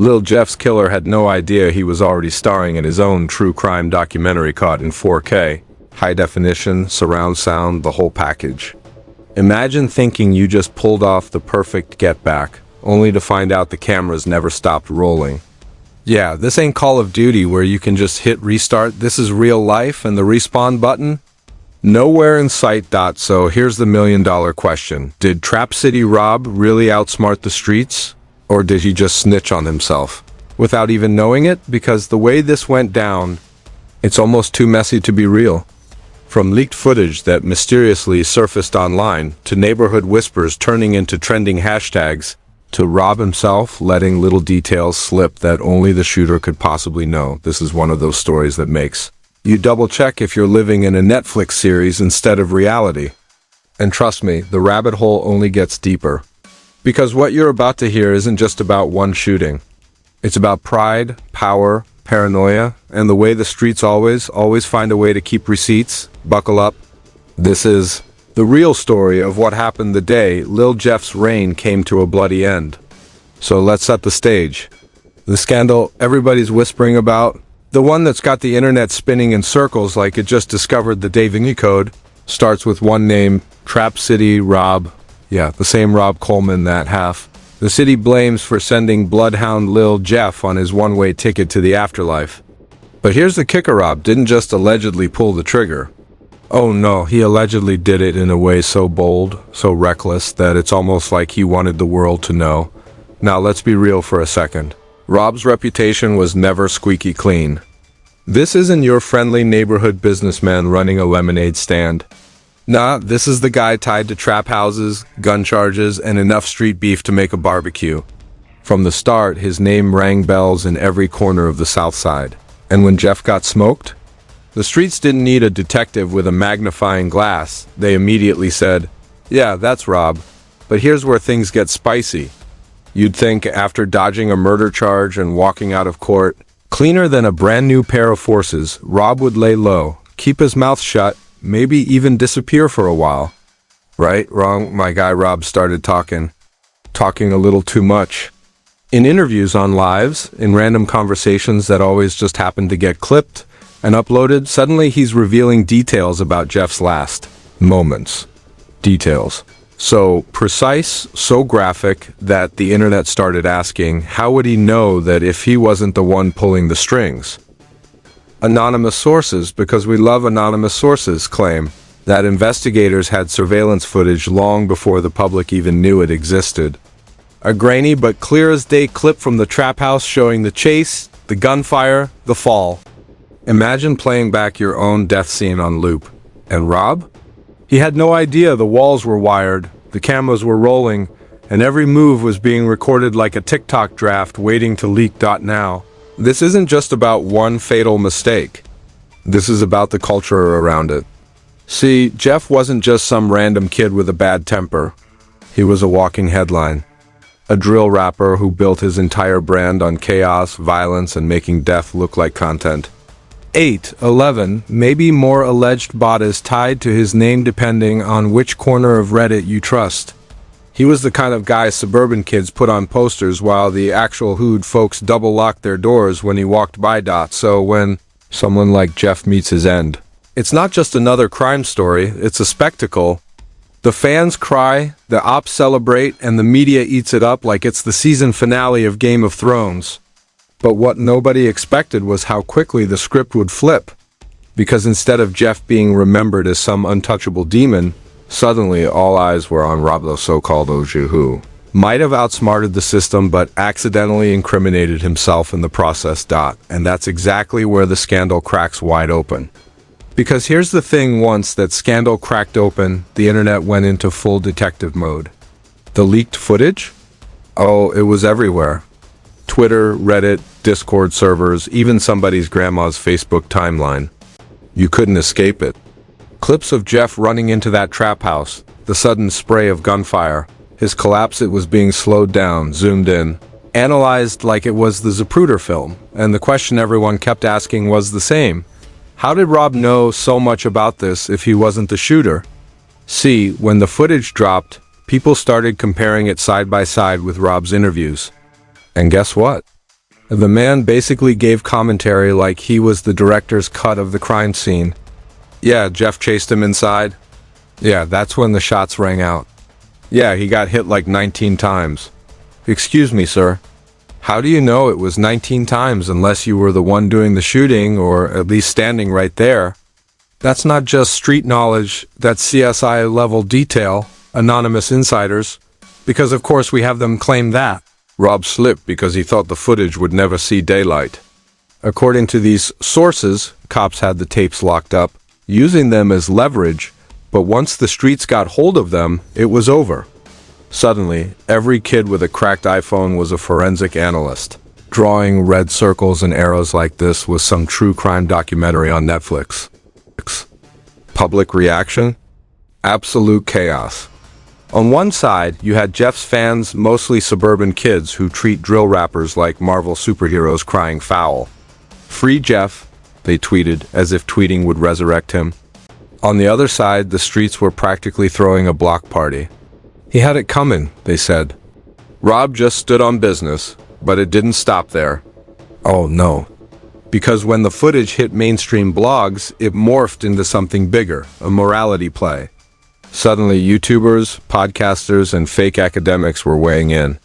Lil Jeff's killer had no idea he was already starring in his own true crime documentary caught in 4K, high definition, surround sound, the whole package. Imagine thinking you just pulled off the perfect get back, only to find out the cameras never stopped rolling. Yeah, this ain't Call of Duty where you can just hit restart. This is real life, and the respawn button? Nowhere in sight. So here's the million-dollar question. Did Trap City Rob really outsmart the streets? Or did he just snitch on himself? Without even knowing it? Because the way this went down, it's almost too messy to be real. From leaked footage that mysteriously surfaced online, to neighborhood whispers turning into trending hashtags, to Rob himself letting little details slip that only the shooter could possibly know. This is one of those stories that makes you double-check if you're living in a Netflix series instead of reality. And trust me, the rabbit hole only gets deeper. Because what you're about to hear isn't just about one shooting. It's about pride, power, paranoia, and the way the streets always find a way to keep receipts. Buckle up. This is the real story of what happened the day Lil Jeff's reign came to a bloody end. So let's set the stage. The scandal everybody's whispering about, the one that's got the internet spinning in circles like it just discovered the Da Vinci Code, starts with one name, Trap City Rob. Yeah, the same Rob Coleman that half. The city blames for sending bloodhound Lil Jeff on his one-way ticket to the afterlife. But here's the kicker: Rob didn't just allegedly pull the trigger. Oh no, he allegedly did it in a way so bold, so reckless, that it's almost like he wanted the world to know. Now let's be real for a second. Rob's reputation was never squeaky clean. This isn't your friendly neighborhood businessman running a lemonade stand. Nah, this is the guy tied to trap houses, gun charges, and enough street beef to make a barbecue. From the start, his name rang bells in every corner of the South Side. And when Jeff got smoked, the streets didn't need a detective with a magnifying glass. They immediately said, yeah, that's Rob. But here's where things get spicy. You'd think after dodging a murder charge and walking out of court, cleaner than a brand new pair of forces, Rob would lay low, keep his mouth shut, maybe even disappear for a while. Right? Wrong. My guy Rob started talking a little too much. In interviews on lives, in random conversations that always just happened to get clipped and uploaded, suddenly he's revealing details about Jeff's last moments. Details. So precise, so graphic, that the internet started asking, how would he know that if he wasn't the one pulling the strings? Anonymous sources, because we love anonymous sources, claim that investigators had surveillance footage long before the public even knew it existed. A grainy but clear as day clip from the trap house showing the chase, the gunfire, the fall. Imagine playing back your own death scene on loop. And Rob? He had no idea the walls were wired, the cameras were rolling, and every move was being recorded like a TikTok draft waiting to leak. Now, this isn't just about one fatal mistake. This is about the culture around it. See, Jeff wasn't just some random kid with a bad temper. He was a walking headline. A drill rapper who built his entire brand on chaos, violence, and making death look like content. 8, 11, maybe more alleged bodies tied to his name depending on which corner of Reddit you trust. He was the kind of guy suburban kids put on posters while the actual hood folks double-locked their doors when he walked by. So when someone like Jeff meets his end, it's not just another crime story, it's a spectacle. The fans cry, the ops celebrate, and the media eats it up like it's the season finale of Game of Thrones. But what nobody expected was how quickly the script would flip. Because instead of Jeff being remembered as some untouchable demon, suddenly all eyes were on Rob, the so-called OG, who might have outsmarted the system but accidentally incriminated himself in the process. And that's exactly where the scandal cracks wide open. Because here's the thing: once that scandal cracked open, the internet went into full detective mode. The leaked footage? Oh, it was everywhere. Twitter, Reddit, Discord servers, even somebody's grandma's Facebook timeline. You couldn't escape it. Clips of Jeff running into that trap house, the sudden spray of gunfire, his collapse, it was being slowed down, zoomed in, analyzed like it was the Zapruder film, and the question everyone kept asking was the same. How did Rob know so much about this if he wasn't the shooter? See, when the footage dropped, people started comparing it side by side with Rob's interviews. And guess what? The man basically gave commentary like he was the director's cut of the crime scene. Yeah, Jeff chased him inside. Yeah, that's when the shots rang out. Yeah, he got hit like 19 times. Excuse me, sir. How do you know it was 19 times unless you were the one doing the shooting or at least standing right there? That's not just street knowledge, that's CSI level detail, anonymous insiders, because of course we have them claim that. Rob slipped because he thought the footage would never see daylight. According to these sources, cops had the tapes locked up, using them as leverage, but once the streets got hold of them, it was over. Suddenly, every kid with a cracked iPhone was a forensic analyst. Drawing red circles and arrows like this was some true crime documentary on Netflix. Public reaction? Absolute chaos. On one side, you had Jeff's fans, mostly suburban kids who treat drill rappers like Marvel superheroes, crying foul. Free Jeff, they tweeted, as if tweeting would resurrect him. On the other side, the streets were practically throwing a block party. He had it coming, they said. Rob just stood on business, but it didn't stop there. Oh no. Because when the footage hit mainstream blogs, it morphed into something bigger, a morality play. Suddenly, YouTubers, podcasters, and fake academics were weighing in.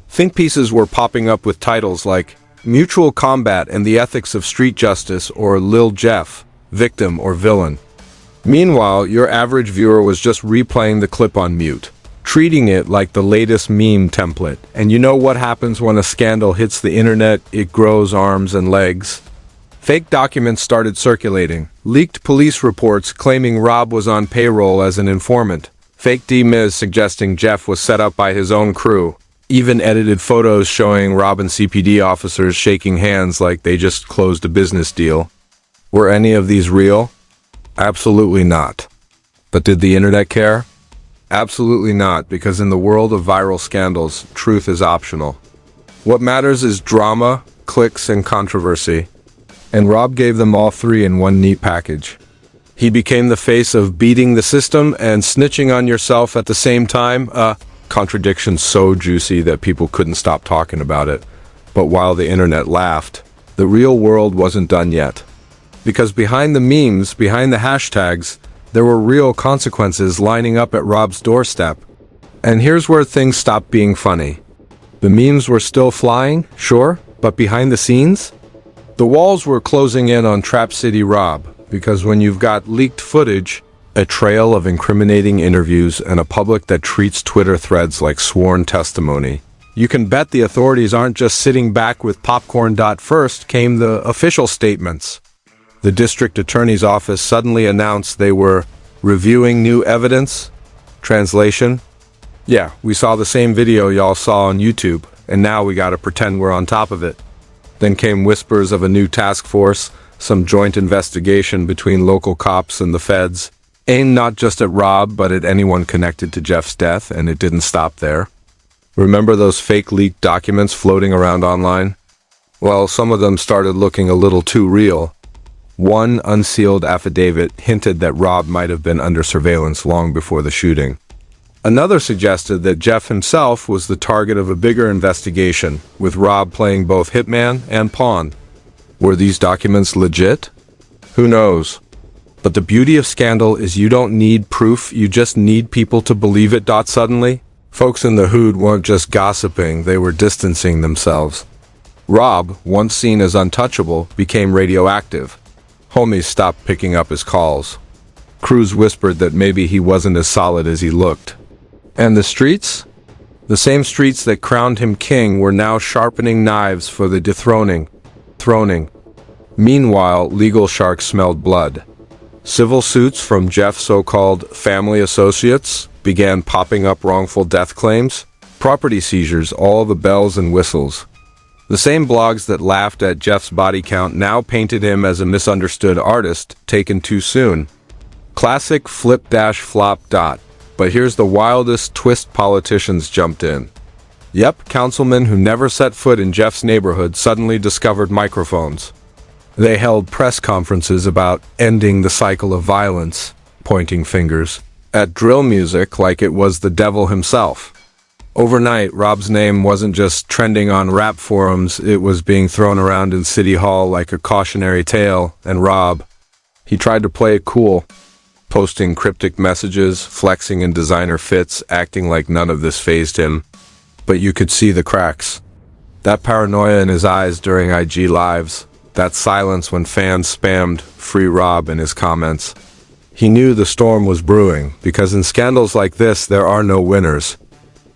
Think pieces were popping up with titles like Mutual Combat and the Ethics of Street Justice or Lil Jeff, Victim or Villain. Meanwhile, your average viewer was just replaying the clip on mute, treating it like the latest meme template. And you know what happens when a scandal hits the internet? It grows arms and legs. Fake documents started circulating. Leaked police reports claiming Rob was on payroll as an informant. Fake D-Miz suggesting Jeff was set up by his own crew. Even edited photos showing Rob and CPD officers shaking hands like they just closed a business deal. Were any of these real? Absolutely not. But did the internet care? Absolutely not, because in the world of viral scandals, truth is optional. What matters is drama, clicks, and controversy. And Rob gave them all three in one neat package. He became the face of beating the system and snitching on yourself at the same time, a contradiction so juicy that people couldn't stop talking about it. But while the internet laughed, the real world wasn't done yet. Because behind the memes, behind the hashtags, there were real consequences lining up at Rob's doorstep. And here's where things stopped being funny. The memes were still flying, sure, but behind the scenes? The walls were closing in on Trap City Rob, because when you've got leaked footage, a trail of incriminating interviews, and a public that treats Twitter threads like sworn testimony, you can bet the authorities aren't just sitting back with popcorn. First came the official statements. The district attorney's office suddenly announced they were reviewing new evidence. Translation? Yeah, we saw the same video y'all saw on YouTube, and now we gotta pretend we're on top of it. Then came whispers of a new task force, some joint investigation between local cops and the feds, aimed not just at Rob, but at anyone connected to Jeff's death, and it didn't stop there. Remember those fake leaked documents floating around online? Well, some of them started looking a little too real. One unsealed affidavit hinted that Rob might have been under surveillance long before the shooting. Another suggested that Jeff himself was the target of a bigger investigation, with Rob playing both hitman and pawn. Were these documents legit? Who knows? But the beauty of scandal is you don't need proof, you just need people to believe it. Suddenly, folks in the hood weren't just gossiping, they were distancing themselves. Rob, once seen as untouchable, became radioactive. Homies stopped picking up his calls. Crews whispered that maybe he wasn't as solid as he looked. And the streets? The same streets that crowned him king were now sharpening knives for the dethroning. Meanwhile, legal sharks smelled blood. Civil suits from Jeff's so-called family associates began popping up, wrongful death claims, property seizures, all the bells and whistles. The same blogs that laughed at Jeff's body count now painted him as a misunderstood artist taken too soon. Classic flip-flop. But here's the wildest twist: politicians jumped in. Yep, councilmen who never set foot in Jeff's neighborhood suddenly discovered microphones. They held press conferences about ending the cycle of violence, pointing fingers at drill music like it was the devil himself. Overnight, Rob's name wasn't just trending on rap forums, it was being thrown around in City Hall like a cautionary tale, and Rob, he tried to play it cool, posting cryptic messages, flexing in designer fits, acting like none of this fazed him. But you could see the cracks. That paranoia in his eyes during IG Lives, that silence when fans spammed "Free Rob" in his comments. He knew the storm was brewing, because in scandals like this, there are no winners.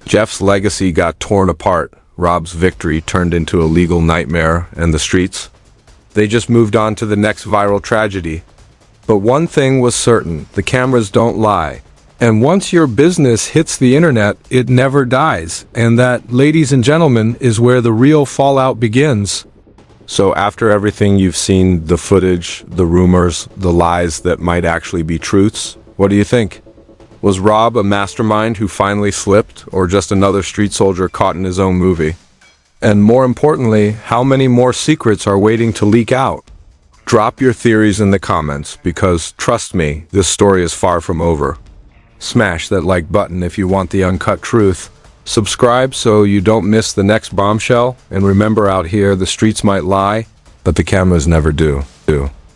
Jeff's legacy got torn apart, Rob's victory turned into a legal nightmare, and the streets? They just moved on to the next viral tragedy. But one thing was certain, the cameras don't lie. And once your business hits the internet, it never dies. And that, ladies and gentlemen, is where the real fallout begins. So after everything you've seen, the footage, the rumors, the lies that might actually be truths, what do you think? Was Rob a mastermind who finally slipped, or just another street soldier caught in his own movie? And more importantly, how many more secrets are waiting to leak out? Drop your theories in the comments, because, trust me, this story is far from over. Smash that like button if you want the uncut truth. Subscribe so you don't miss the next bombshell, and remember, out here the streets might lie, but the cameras never do.